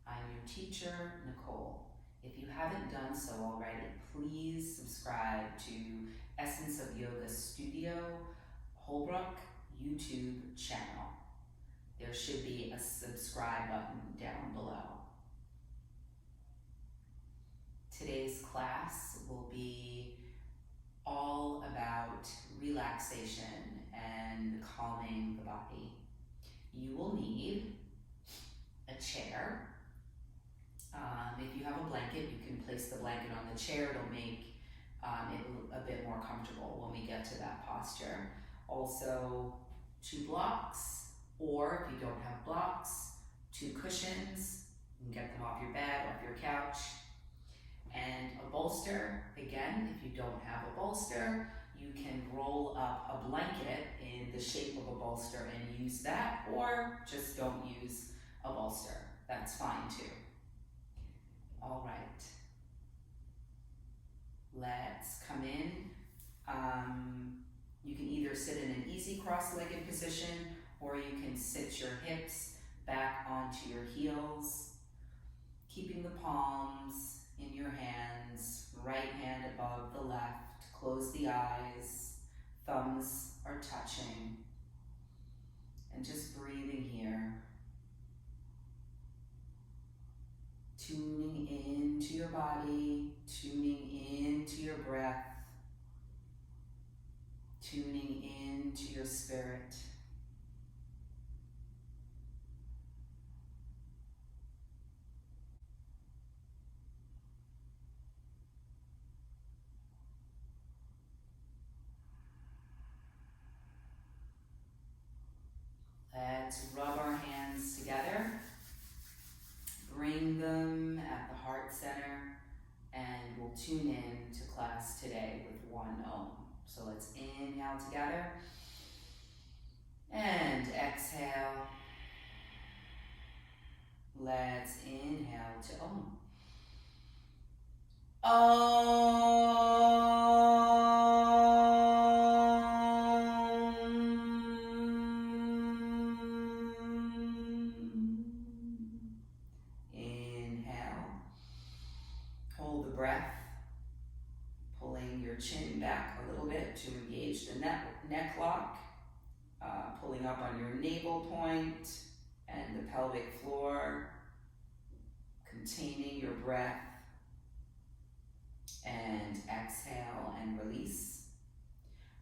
I'm your teacher, Nicole. If you haven't done so already, please subscribe to Essence of Yoga Studio Holbrook YouTube channel. There should be a subscribe button down below. Today's class will be all about relaxation and calming the body. You will need a chair. If you have a blanket, you can place the blanket on the chair. It'll make it a bit more comfortable when we get to that posture. Also, 2 blocks, or if you don't have blocks, 2 cushions. You can get them off your bed, off your couch. And a bolster. Again, if you don't have a bolster, you can roll up a blanket in the shape of a bolster and use that, or just don't use a bolster. That's fine too. All right. Let's come in. You can either sit in an easy cross-legged position, or you can sit your hips back onto your heels, keeping the palms in your hands, right hand above the left. Close the eyes, thumbs are touching, and just breathing here. Tuning into your body, tuning into your breath, tuning into your spirit. Let's rub our hands together. Bring them at the heart center, and we'll tune in to class today with 1 Om. So let's inhale together and exhale. Let's inhale to Om. Hold the breath, pulling your chin back a little bit to engage the neck lock, pulling up on your navel point and the pelvic floor, containing your breath, and exhale and release.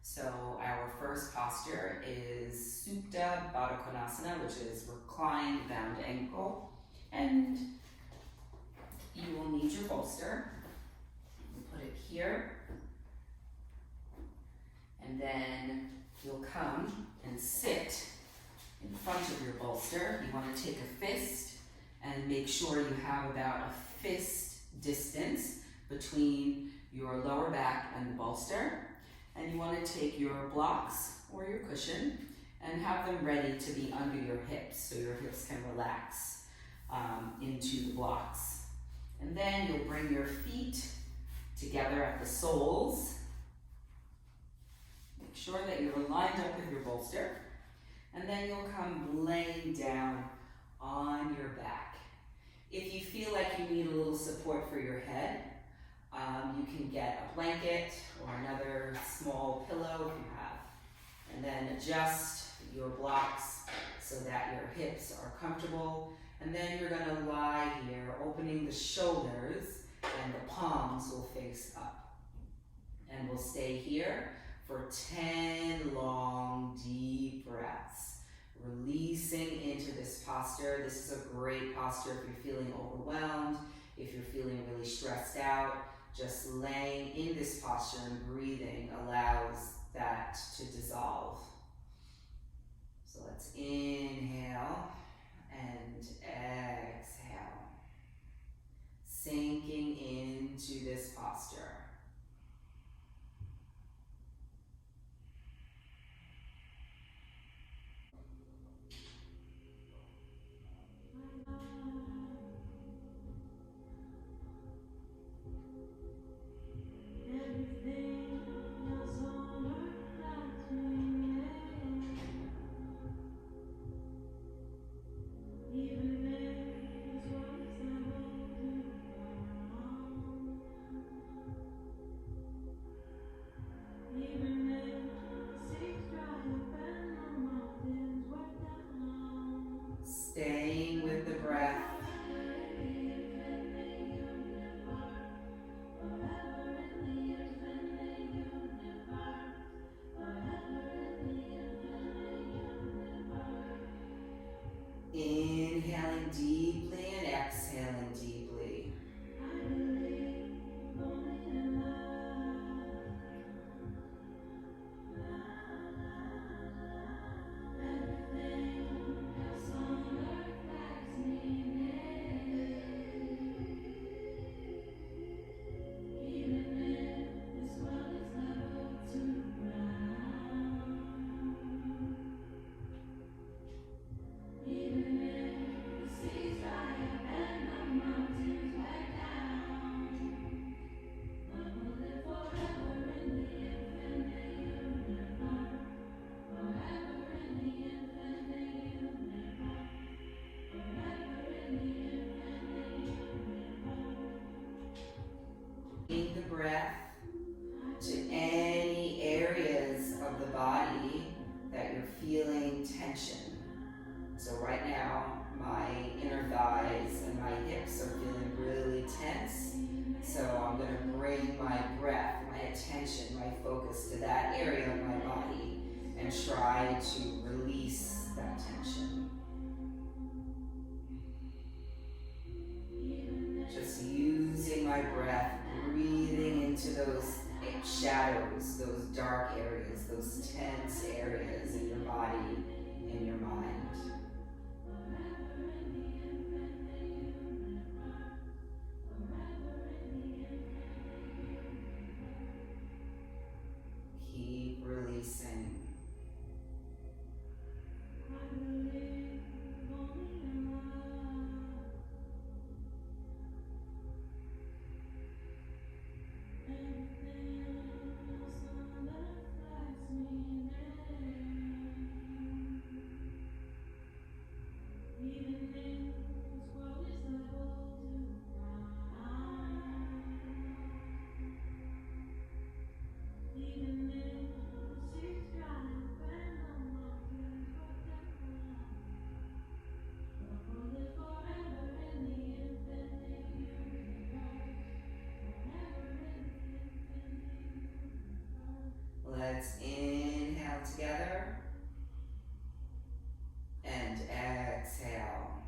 So our first posture is Supta Baddha Konasana, which is reclined bound ankle, and you will need your bolster. You put it here, and then you'll come and sit in front of your bolster. You want to take a fist and make sure you have about a fist distance between your lower back and the bolster. And you want to take your blocks or your cushion and have them ready to be under your hips, so your hips can relax into the blocks. And then you'll bring your feet together at the soles. Make sure that you're lined up with your bolster. And then you'll come laying down on your back. If you feel like you need a little support for your head, you can get a blanket or another small pillow if you have. And then adjust your blocks so that your hips are comfortable. And then you're going to lie here, opening the shoulders, and the palms will face up. And we'll stay here for 10 long, deep breaths. Releasing into this posture. This is a great posture if you're feeling overwhelmed, if you're feeling really stressed out. Just laying in this posture and breathing allows that to dissolve. So let's inhale and exhale, sinking into this posture. the breath to any areas of the body that you're feeling tension. So right now, my inner thighs and my hips are feeling really tense. So I'm going to bring my breath, my attention, my focus to that area of my body and try to release that tension. Just using my breath, breathing into those shadows, those dark areas, those tense areas in your body, in your mind. Keep releasing. Let's inhale together and exhale.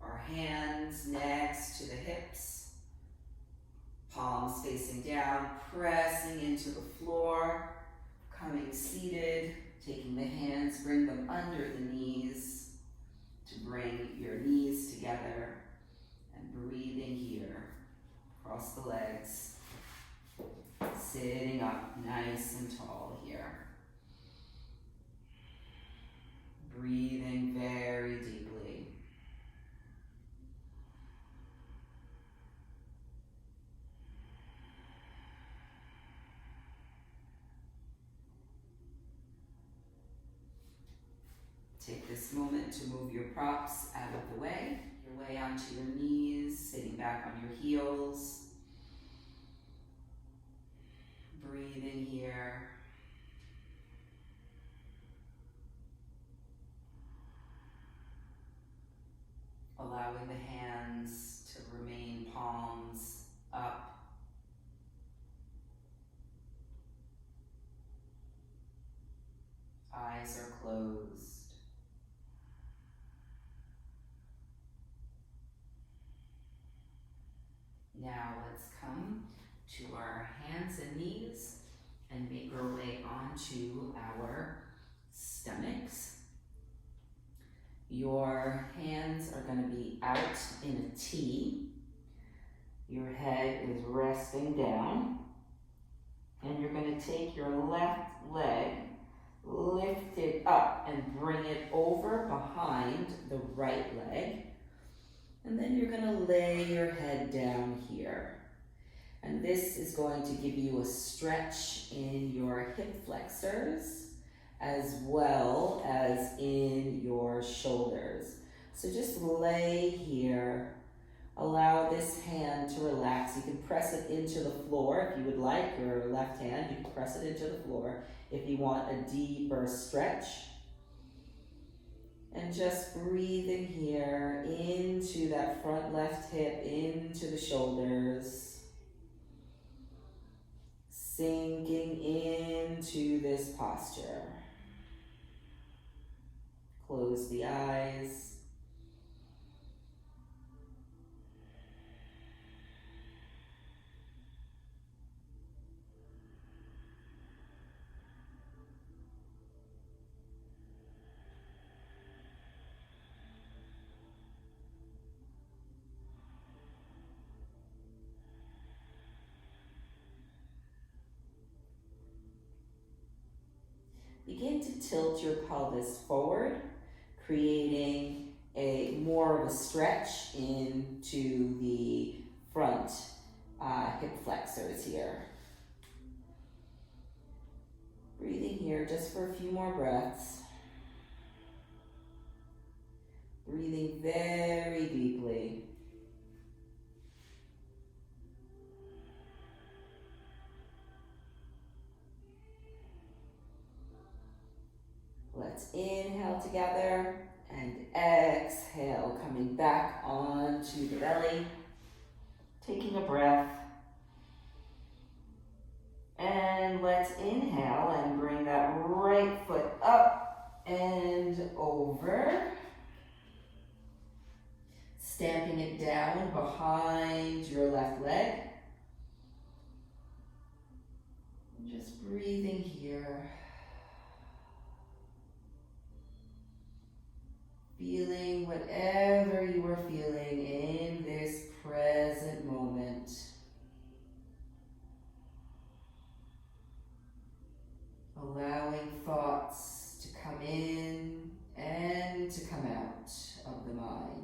Our hands next to the hips, palms facing down, pressing into the floor, coming seated, taking the hands, bring them under the knees to bring your knees together and breathing here across the legs. Sitting up nice and tall here. Breathing very deeply. Take this moment to move your props out of the way. Your way onto your knees, sitting back on your heels. Breathing here. Allowing the hands to remain palms up. Eyes are closed. Now let's come to our hands and knees and make our way onto our stomachs. Your hands are going to be out in a T. Your head is resting down. And you're going to take your left leg, lift it up and bring it over behind the right leg. And then you're going to lay your head down here. And this is going to give you a stretch in your hip flexors as well as in your shoulders. So just lay here. Allow this hand to relax. You can press it into the floor if you would like. Your left hand, you can press it into the floor if you want a deeper stretch. And just breathing here into that front left hip, into the shoulders. Sinking into this posture. Close the eyes. Begin to tilt your pelvis forward, creating more of a stretch into the front hip flexors here. Breathing here just for a few more breaths. Breathing very deeply. together. And exhale, coming back onto the belly. Taking a breath. And let's inhale and bring that right foot up and over. Stamping it down behind your left leg. Just breathing here. Feeling whatever you are feeling in this present moment. Allowing thoughts to come in and to come out of the mind.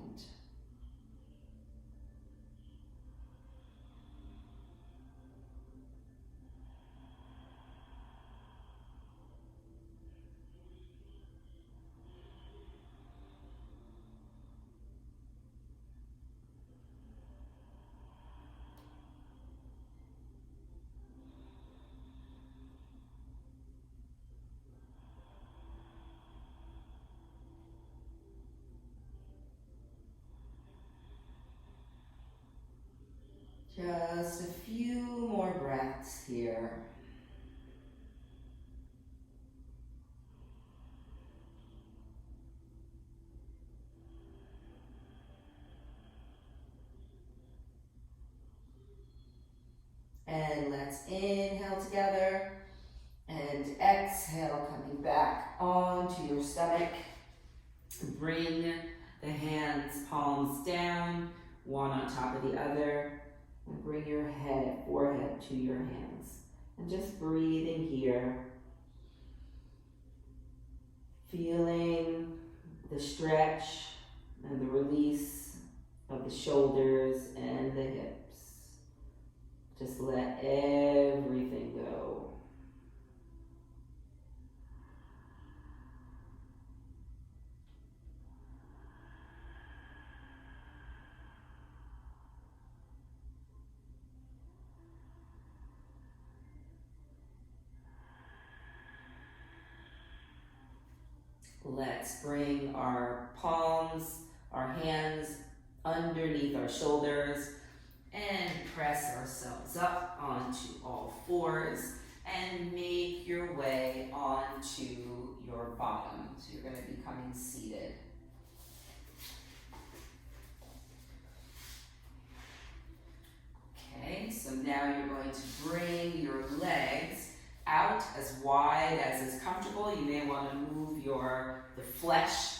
Just a few more breaths here. And let's inhale together and exhale, coming back onto your stomach. Bring the hands, palms down, one on top of the other. And bring your head, forehead to your hands. And just breathing here. Feeling the stretch and the release of the shoulders and the hips. Just let everything go. Let's bring our palms, our hands underneath our shoulders and press ourselves up onto all fours and make your way onto your bottom. So you're going to be coming seated. Okay, so now you're going to bring your legs out as wide as is comfortable. You may want to move the flesh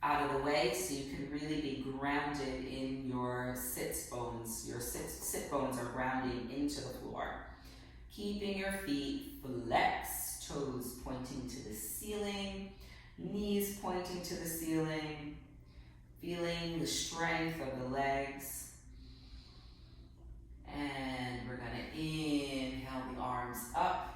out of the way so you can really be grounded in your sit bones. Your sit bones are grounding into the floor. Keeping your feet flexed, toes pointing to the ceiling, knees pointing to the ceiling, feeling the strength of the legs. And we're going to inhale the arms up.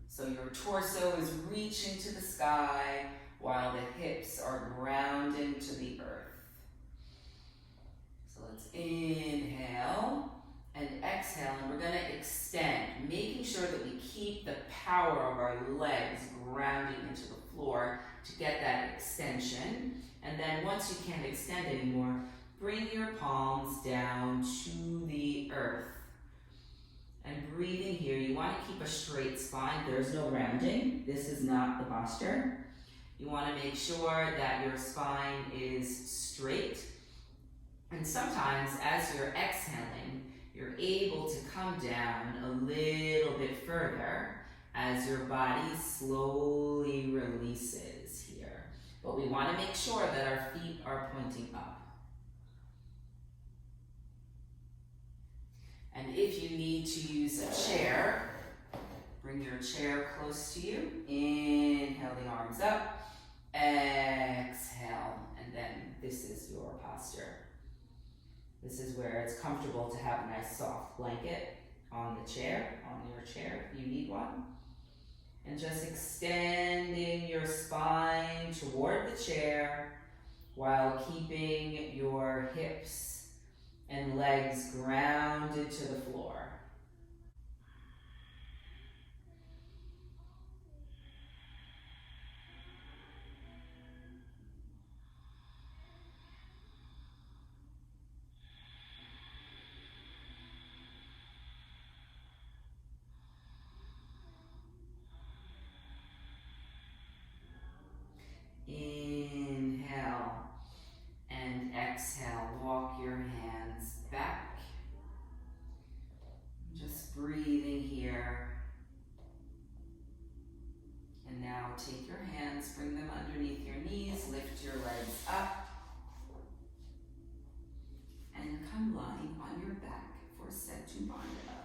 So your torso is reaching to the sky while the hips are grounding to the earth. So let's inhale and exhale, and we're going to extend, making sure that we keep the power of our legs grounding into the floor to get that extension. And then once you can't extend anymore, bring your palms down to the earth. And breathing here, you want to keep a straight spine. There's no rounding. This is not the posture. You want to make sure that your spine is straight. And sometimes as you're exhaling, you're able to come down a little bit further as your body slowly releases here. But we want to make sure that our feet are pointing up. And if you need to use a chair, bring your chair close to you. Inhale the arms up. Exhale. And then this is your posture. This is where it's comfortable to have a nice soft blanket on the chair, on your chair if you need one. And just extending your spine toward the chair while keeping your hips and legs grounded to the floor. exhale, walk your hands back. Just breathing here. And now take your hands, bring them underneath your knees, lift your legs up. And come lying on your back for Setu Bandha.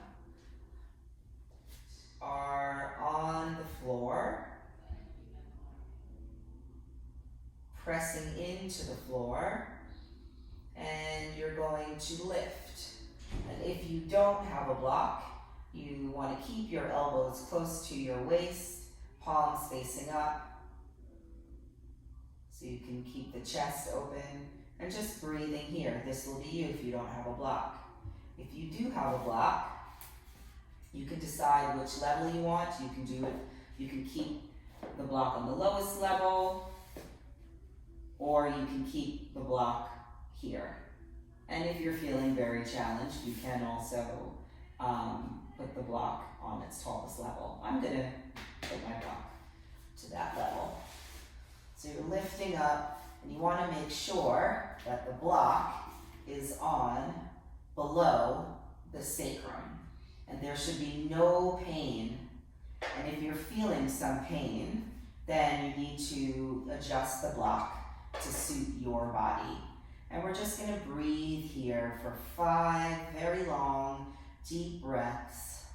Are on the floor, pressing into the floor, and you're going to lift. And if you don't have a block, you want to keep your elbows close to your waist, palms facing up, so you can keep the chest open, and just breathing here. This will be you if you don't have a block. If you do have a block, you can decide which level you want. You can do it, you can keep the block on the lowest level, or you can keep the block here. And if you're feeling very challenged, you can also put the block on its tallest level. I'm gonna put my block to that level. So you're lifting up, and you wanna make sure that the block is on below the sacrum. And there should be no pain. And if you're feeling some pain, then you need to adjust the block to suit your body. And we're just gonna breathe here for 5 very long, deep breaths,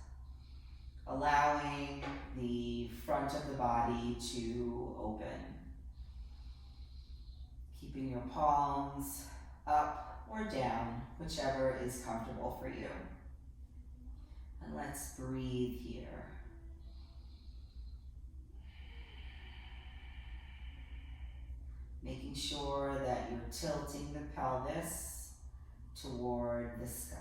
allowing the front of the body to open. Keeping your palms up or down, whichever is comfortable for you. And let's breathe here. Making sure that you're tilting the pelvis toward the sky.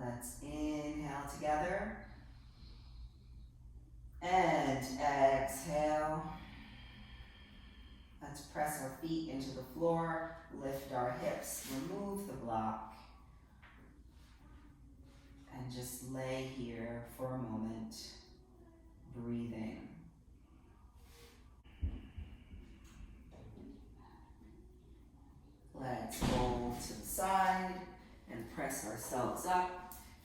Let's inhale together and exhale. Let's press our feet into the floor, lift our hips, remove the block, and just lay here for a moment, breathing. Let's roll to the side and press ourselves up.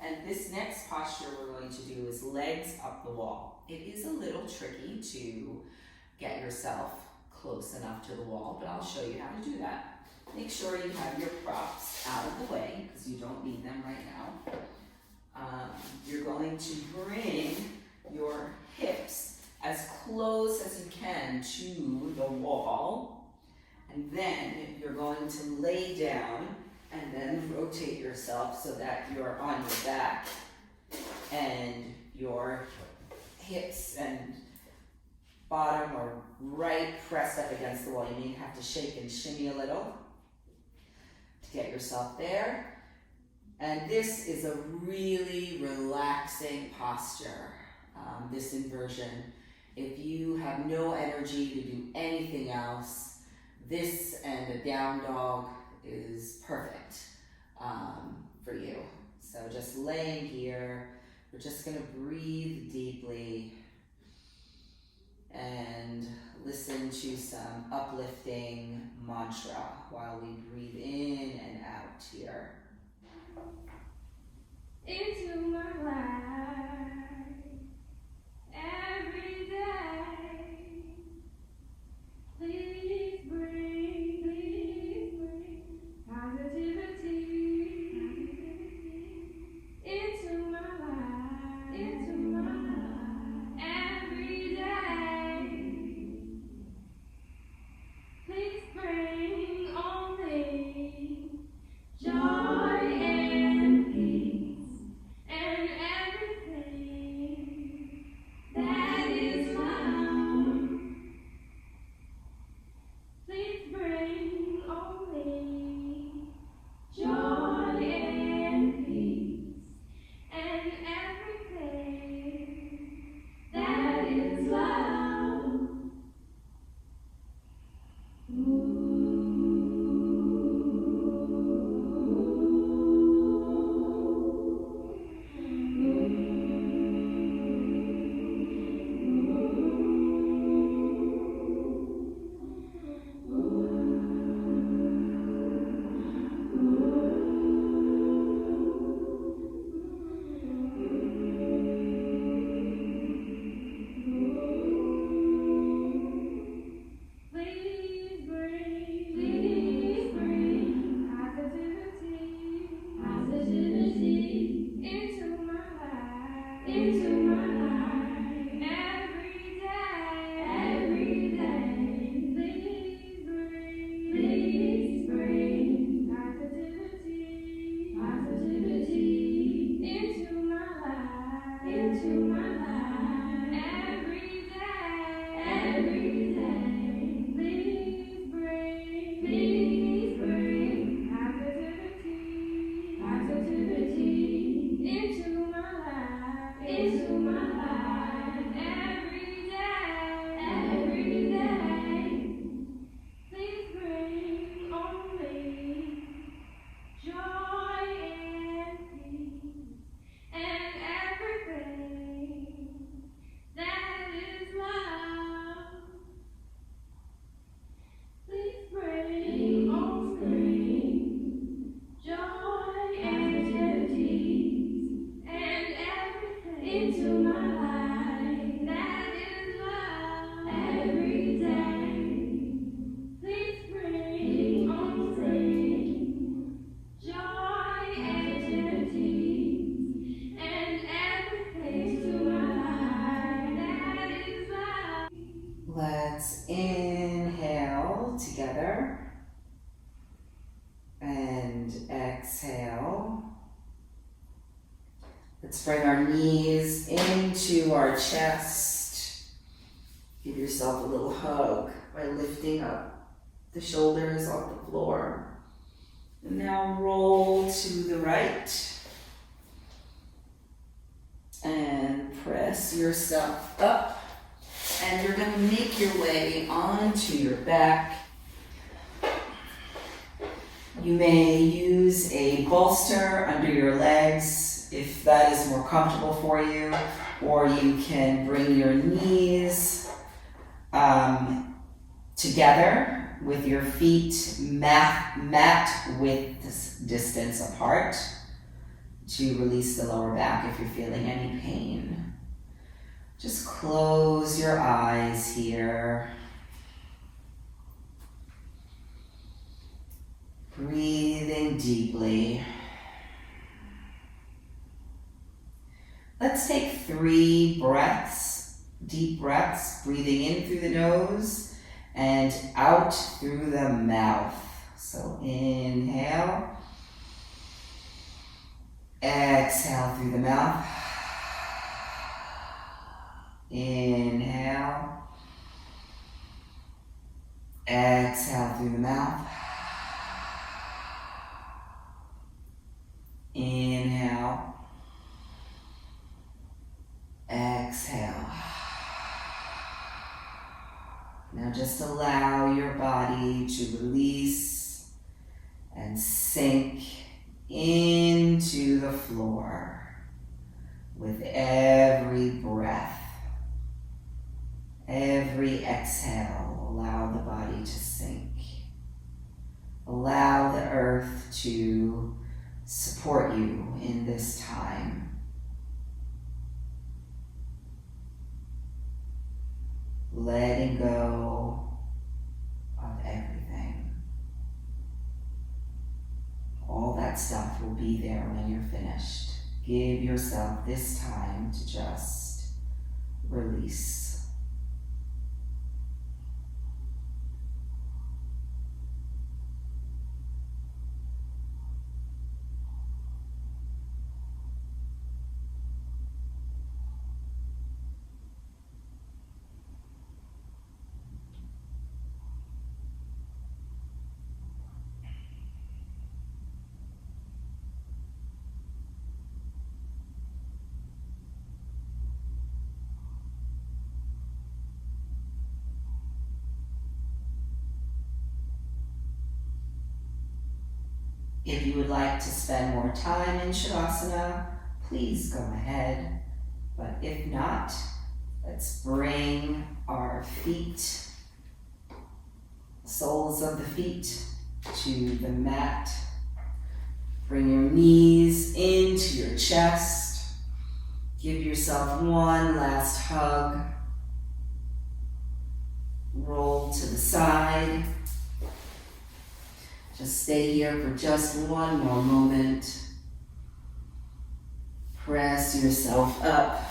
And this next posture we're going to do is legs up the wall. It is a little tricky to get yourself close enough to the wall, but I'll show you how to do that. Make sure you have your props out of the way because you don't need them right now. You're going to bring your hips as close as you can to the wall, and then you're going to lay down and then rotate yourself so that you're on your back and your hips and bottom are right pressed up against the wall. You may have to shake and shimmy a little to get yourself there. And this is a really relaxing posture, this inversion. If you have no energy to do anything else, this and a down dog is perfect for you. So just laying here, we're just gonna breathe deeply and listen to some uplifting mantra while we breathe in and out here. Into my life every day. Please bring positivity into Let's bring our knees into our chest. Give yourself a little hug by lifting up the shoulders off the floor. And now roll to the right. And press yourself up. And you're going to make your way onto your back. You may use a bolster under your legs if that is more comfortable for you, or you can bring your knees together with your feet mat width distance apart to release the lower back if you're feeling any pain. Just close your eyes here. Breathing deeply. Let's take 3 breaths, deep breaths, breathing in through the nose and out through the mouth. So inhale, exhale through the mouth. Inhale, exhale through the mouth. Inhale, exhale. Now just allow your body to release and sink into the floor with every breath. Every exhale, allow the body to sink. Allow the earth to support you in this time. Letting go of everything. All that stuff will be there when you're finished. Give yourself this time to just release. If you would like to spend more time in Shavasana, please go ahead. But if not, let's bring our feet, soles of the feet, to the mat. Bring your knees into your chest. Give yourself one last hug. Roll to the side. Just stay here for just one more moment. Press yourself up.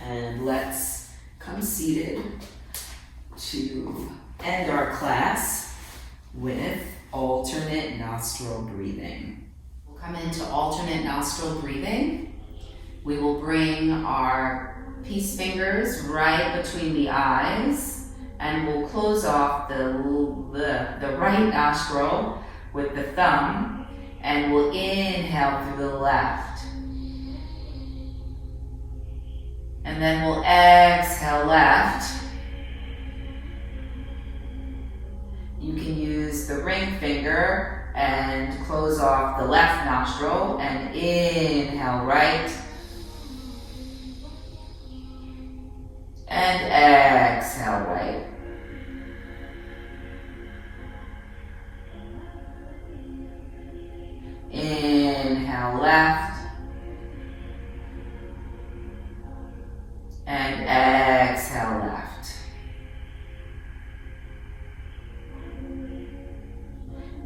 And let's come seated to end our class with alternate nostril breathing. We'll come into alternate nostril breathing. We will bring our peace fingers right between the eyes. And we'll close off the right nostril with the thumb, and we'll inhale through the left. And then we'll exhale left. You can use the ring finger and close off the left nostril and inhale right. And exhale right. Inhale left. And exhale left.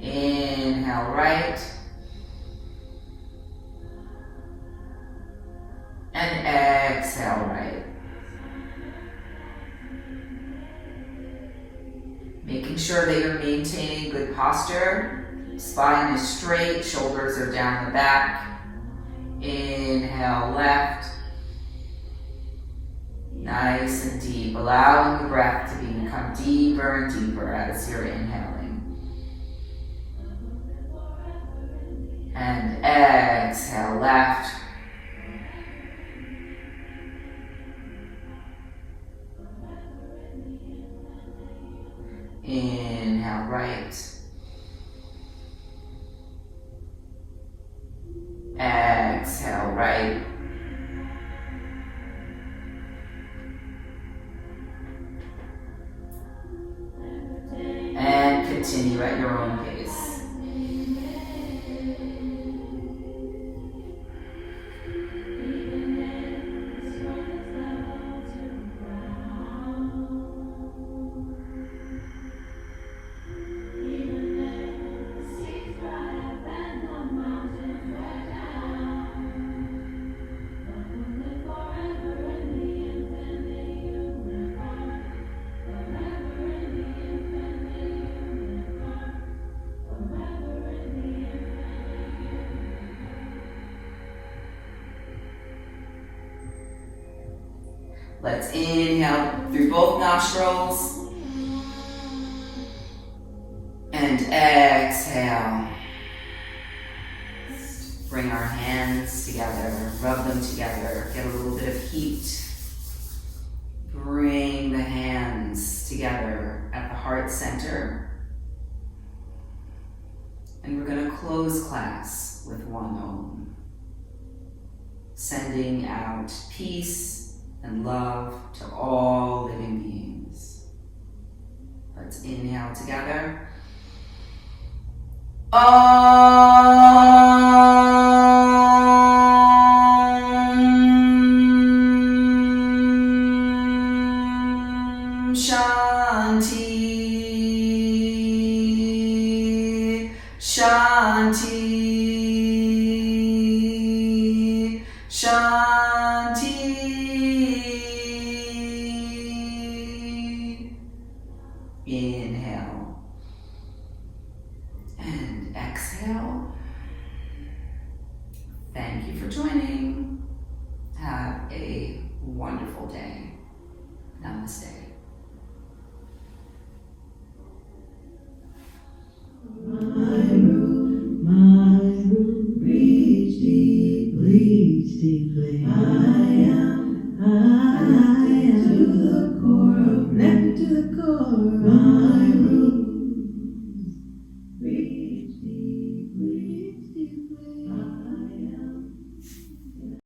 Inhale right. And exhale right. Making sure that you're maintaining good posture. Spine is straight, shoulders are down the back. Inhale left. Nice and deep, allowing the breath to become deeper and deeper as you're inhaling. And exhale left. Inhale right. Exhale right. And continue at your own pace. Let's inhale through both nostrils and exhale. Bring our hands together, rub them together, get a little bit of heat. Bring the hands together at the heart center. And we're going to close class with one Om, sending out peace and love to all living beings. Let's inhale together. Om Shanti, Shanti, Shanti. Inhale and exhale. Thank you for joining. Have a wonderful day. Namaste. My root, reach deeply. I am to the core of connected to the core.